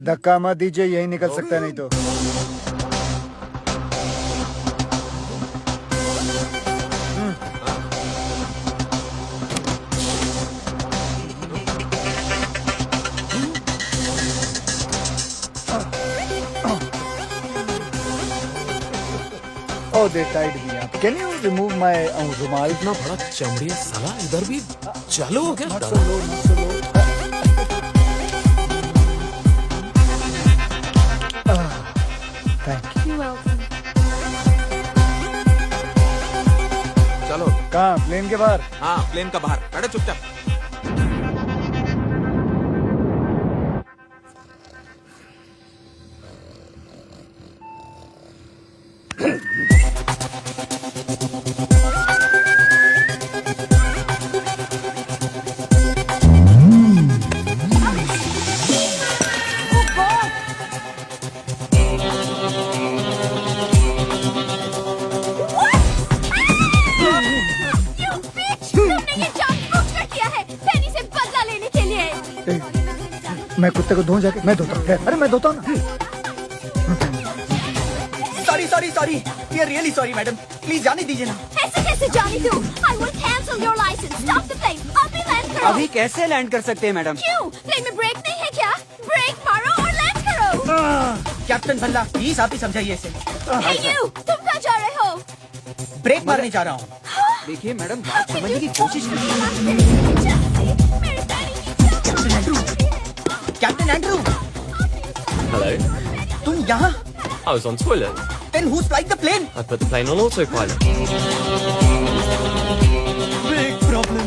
धक्का मत दीजिए, यही निकल सकता है नहीं तो। Oh, they tied me up. Can you remove my रुमाल? इतना बड़ा चमड़िया साला इधर भी चालू हो गया। Not so low, not so low. Thank you. You're welcome. चलो कहाँ? प्लेन के बाहर? हाँ प्लेन का बाहर बैठो चुपचाप। मैं कुत्ते को धोऊं जाके? मैं धोता हूँ। अरे मैं धोता हूँ ना। Sorry we are really sorry madam, please जाने दीजिए ना। ऐसे कैसे जाने दूं? I will cancel your license. Stop the plane. अभी लैंड करो। अभी कैसे लैंड कर सकते हैं मैडम? क्यों? प्लेन में ब्रेक नहीं है क्या? ब्रेक मारो और लैंड करो। कैप्टन भल्ला प्लीज आप ही समझाइए इसे। Hey you, तुम कहाँ जा रहे हो? ब्रेक मारने जा रहा हूँ। देखिए मैडम बात समझने की कोशिश कीजिए। मेरे डैडी की कैप्टन एंड्रू Hello. तुम यहाँ? I was on toilet. Then who's flying the plane? I put the plane on autopilot. Big problem.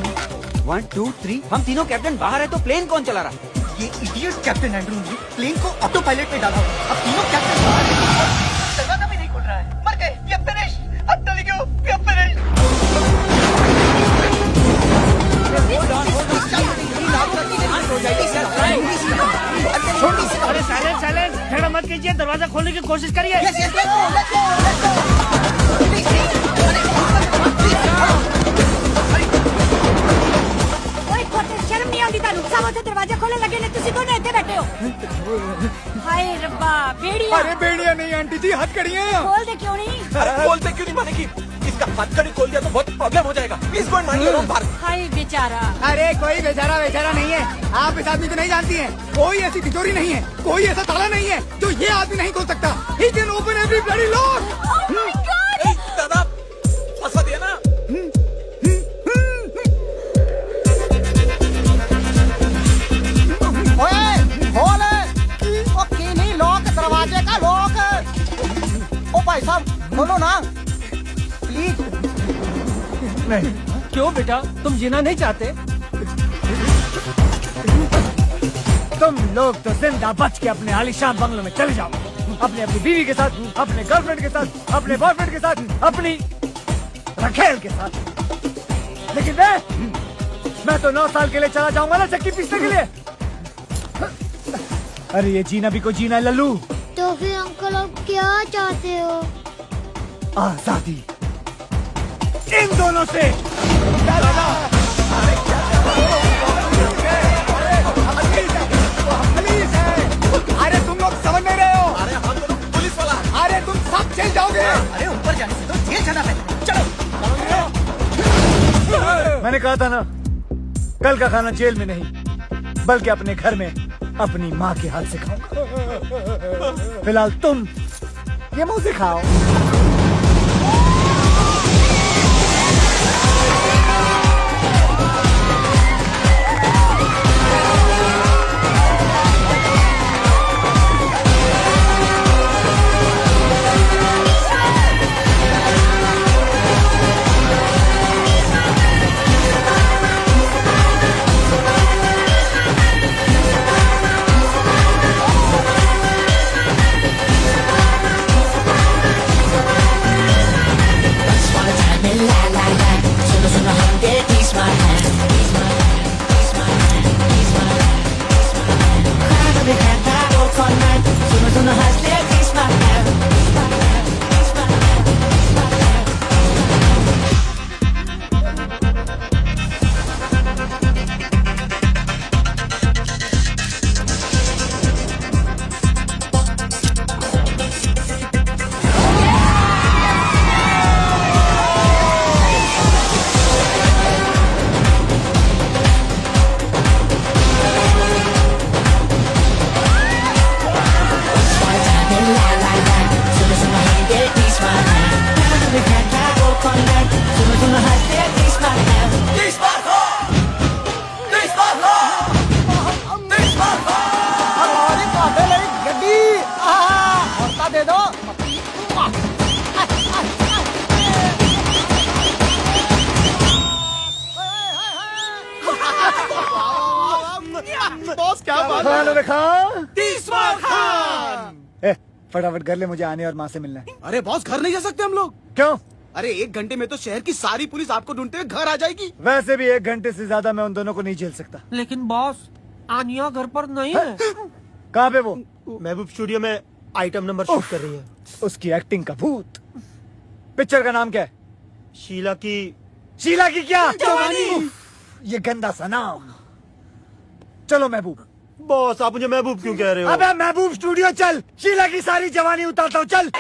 1 2 3 हम तीनों कैप्टन बाहर है तो प्लेन कौन चला रहा? ये इडियट कैप्टन एंड्रू ने प्लेन को ऑटो पायलट में डाला। अब तीनों कैप्टन बाहर हैं। दरवाजा भी नहीं खुल रहा है। मर गए। We are finished. I'm telling you, we are finished. अरे साइलेंस झगड़ा मत कीजिए, दरवाजा खोलने की कोशिश करिए। Yes, yes, let's go, let's go, let's go. ओए खोटे शर्म नहीं आती तानू। सामने दरवाजा खोलने लगे ने तुसी दोनों इधर बैठे हो। हाय रब्बा, बेड़िया। अरे बेड़िया नहीं आंटी जी, हथकड़ियाँ। खोल दे क्यों नहीं? अरे बोलते क्यों नहीं मानेगी? इसका हथकड़ी खोल दिया तो बहुत प्रॉब्लम हो जाएगा। Please go and mind your own bar. हाय बेचारा। अरे कोई बेचारा नहीं है। आप इस आदमी को नहीं जानती हैं। कोई ऐसी तिजोरी नहीं है, कोई ऐसा ताला नहीं है जो ये आदमी नहीं खोल सकता। He can open every bloody lock. Oh my God! ए, दादा फंसा दिया ना। ओए, खोल। ओ कीनी लॉक, दरवाजे का लॉक। ओ भाई साहब खोलो ना प्लीज। नहीं, क्यों बेटा, तुम जीना नहीं चाहते? तुम लोग तो जिंदा बच के अपने आलीशान बंगलों में चले जाओ। अपनी बीवी के साथ, अपने गर्लफ्रेंड के साथ, अपने बॉयफ्रेंड के साथ, अपनी रखेल के साथ। लेकिन मैं तो 9 साल के लिए चला जाऊंगा ना चक्की पीसने के लिए। अरे ये जीना भी को जीना है लल्लू। तो फिर अंकल आप क्या चाहते हो? आजादी इन दोनों से। अरे तुम लोग समझ नहीं रहे हो। अरे हम तो पुलिस वाला। अरे तुम सब जेल जाओगे। अरे ऊपर जाने से तो जेल जाना है। चलो मैंने कहा था ना, कल का खाना जेल में नहीं बल्कि अपने घर में अपनी माँ के हाथ से खाऊंगा। फिलहाल तुम ये मुंह से खाओ। la la la, solo sono खानों में खान। तीसवार खान। फटाफट कर ले, मुझे आने और माँ से मिलना है। अरे बॉस, घर नहीं जा सकते हम लोग? क्यों? अरे 1 घंटे में तो शहर की सारी पुलिस आपको ढूंढते हुए घर आ जाएगी। वैसे भी 1 घंटे से ज्यादा मैं उन दोनों को नहीं झेल सकता। लेकिन बॉस, आनिया घर पर नहीं है। कहाँ पे वो? महबूब स्टूडियो में आइटम नंबर शूट कर रही है। उसकी एक्टिंग का भूत। पिक्चर का नाम क्या है? शीला की शीला की क्या? जवानी। उफ, ये गंदा सा नाम। चलो महबूब। बॉस, आप मुझे महबूब क्यों कह रहे हो? अबे महबूब स्टूडियो चल, शीला की सारी जवानी उतारता हूँ, चल।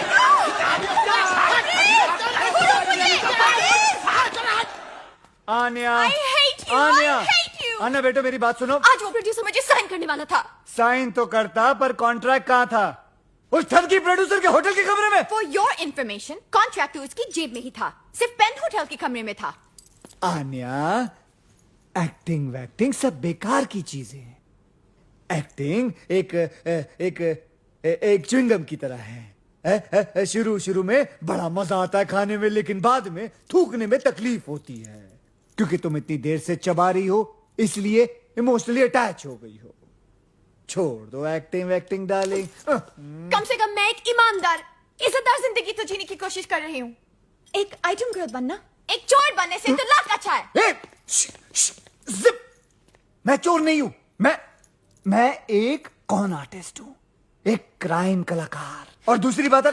Anya, I hate you, Anya, I hate you. Anya बेटो मेरी बात सुनो। आज वो प्रोड्यूसर मुझे साइन करने वाला था। साइन तो करता, पर कॉन्ट्रैक्ट कहाँ था? उस ठग की प्रोड्यूसर के होटल के कमरे में। For your information, कॉन्ट्रैक्ट तो उसकी जेब में ही था, सिर्फ पेन होटल के कमरे में था। आन्या, एक्टिंग वैक्टिंग सब बेकार की चीजें हैं। एक्टिंग एक च्युइंगम की तरह है। शुरू में बड़ा मजा आता है खाने में, लेकिन बाद में थूकने में तकलीफ होती है, क्योंकि तुम इतनी देर से चबा रही हो, इसलिए इमोशनली अटैच हो गई हो। छोड़ दो एक्टिंग वैक्टिंग डार्लिंग। कम से कम मैं एक ईमानदार, इज्जतदार जिंदगी तो जीने की कोशिश कर रही हूँ। एक आइटम गर्ल बनना एक चोर बनने से तो लाख अच्छा है। जिप! मैं चोर नहीं हूं, मैं एक कॉन आर्टिस्ट हूं, एक क्राइम कलाकार। और दूसरी बात है,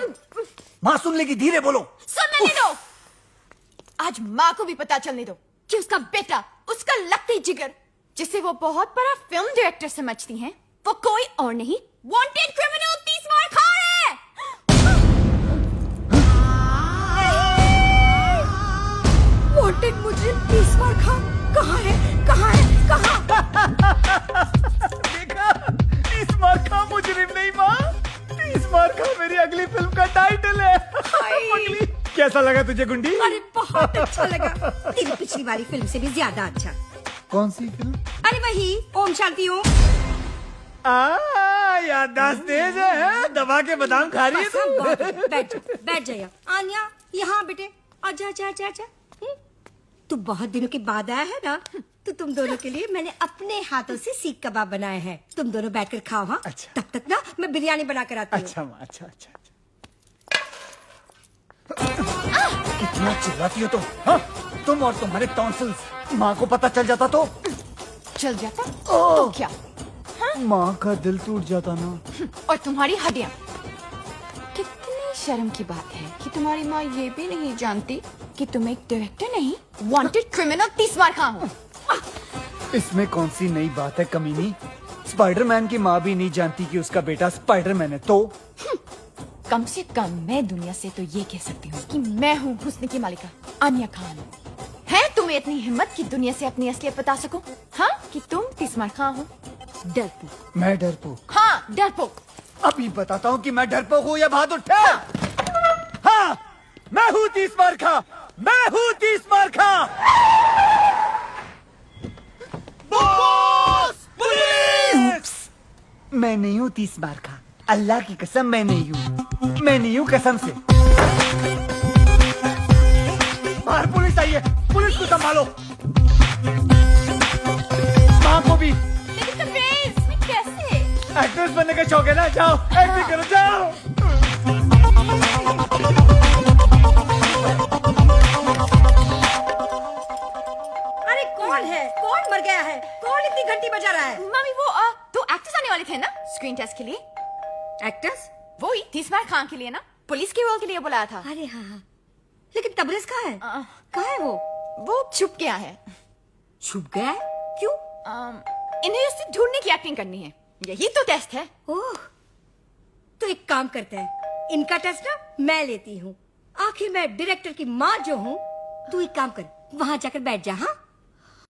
मां सुन लेगी, धीरे बोलो। सुनने नहीं दो। आज माँ को भी पता चलने दो कि उसका बेटा, उसका लकड़ी जिगर, जिसे वो बहुत बड़ा फिल्म डायरेक्टर समझती हैं, वो कोई और नहीं, वांटेड क्रिमिनल तीसवार खान है। वांटेड मुजरिम तीसवार खान कहाँ है? कहाँ है? कहाँ? देखा, तीसवार खां मुजरिम नहीं माँ, तीसवार खां मेरी अगली फिल्म का टाइटल है। पगली, कैसा लगा तुझे गुंडी? अरे बहुत अच्छा लगा, तेरी पिछली वाली फिल्म से भी ज्यादा अच्छा। कौन सी फिल्म? अरे वही ओम शांति ओम। याददाश्त तेज है, दबा के बादाम खा रही है तू। बैठ जाइए। आन्या, यहाँ बेटे, आजा आजा आजा आजा। तू बहुत दिनों के बाद आया है ना, तो तुम दोनों के लिए मैंने अपने हाथों से सीख कबाब बनाए हैं। तुम दोनों बैठकर खाओ। हाँ, अच्छा। तब तक ना मैं बिरयानी बना कर आती हूँ। अच्छा माँ, अच्छा अच्छा। कितना चिल्लाती हो तुम? हाँ? तुम और तुम्हारे टॉन्सिल्स, माँ को पता चल जाता तो? चल जाता तो क्या? माँ का दिल टूट जाता ना। और तुम्हारी हड्डियाँ। कितनी शर्म की बात है कि तुम्हारी माँ ये भी नहीं जानती कि तुम एक डायरेक्टर नहीं, वांटेड क्रिमिनल तीसवार खान हो। इसमें कौन सी नई बात है कमीनी? स्पाइडरमैन की माँ भी नहीं जानती कि उसका बेटा स्पाइडरमैन है तो? कम से कम मैं दुनिया से तो ये कह सकती हूँ कि मैं हूँ हुस्न की मालिका आन्या खान। है तुम्हें इतनी हिम्मत कि दुनिया से अपनी असलियत बता सको? हाँ, कि तुम तीसवार खान हो? डरपोक। मैं डरपोक? हाँ, डरपोक। अभी बताता हूँ कि मैं डरपोक हूँ या बहादुर ठहर। हाँ, मैं हूँ तीसवार खां, मैं हूँ तीसवार खां। पुलिस! मैं नहीं हूँ तीसवार खां, अल्लाह की कसम मैं नहीं हूँ, मैं नहीं हूँ कसम से। बाहर पुलिस आई है, पुलिस को संभालो। माँ को भी। लेकिन परवेज, मैं कैसे? एक्ट्रेस बनने का शौक है ना, जाओ एक्टिंग करो, जाओ। अरे कौन है? कौन मर गया है? कौन इतनी घंटी बजा रहा है? मम्मी, वो दो एक्टर्स आने वाले थे ना स्क्रीन टेस्ट के लिए। एक्टर्स? वो ही तीसवार खान के लिए ना, पुलिस के रोल के लिए बुलाया था। अरे हाँ, लेकिन तबरेज कहाँ है? कहाँ है वो? वो छुप गया है। छुप गया है? क्यों? इन्हें उससे ढूंढने की एक्टिंग करनी है, यही तो टेस्ट है। ओह, तो एक काम करते हैं, इनका टेस्ट ना मैं लेती हूँ। आखिर मैं डायरेक्टर की माँ जो हूँ। तू एक काम कर, वहाँ जाकर बैठ जा। हाँ,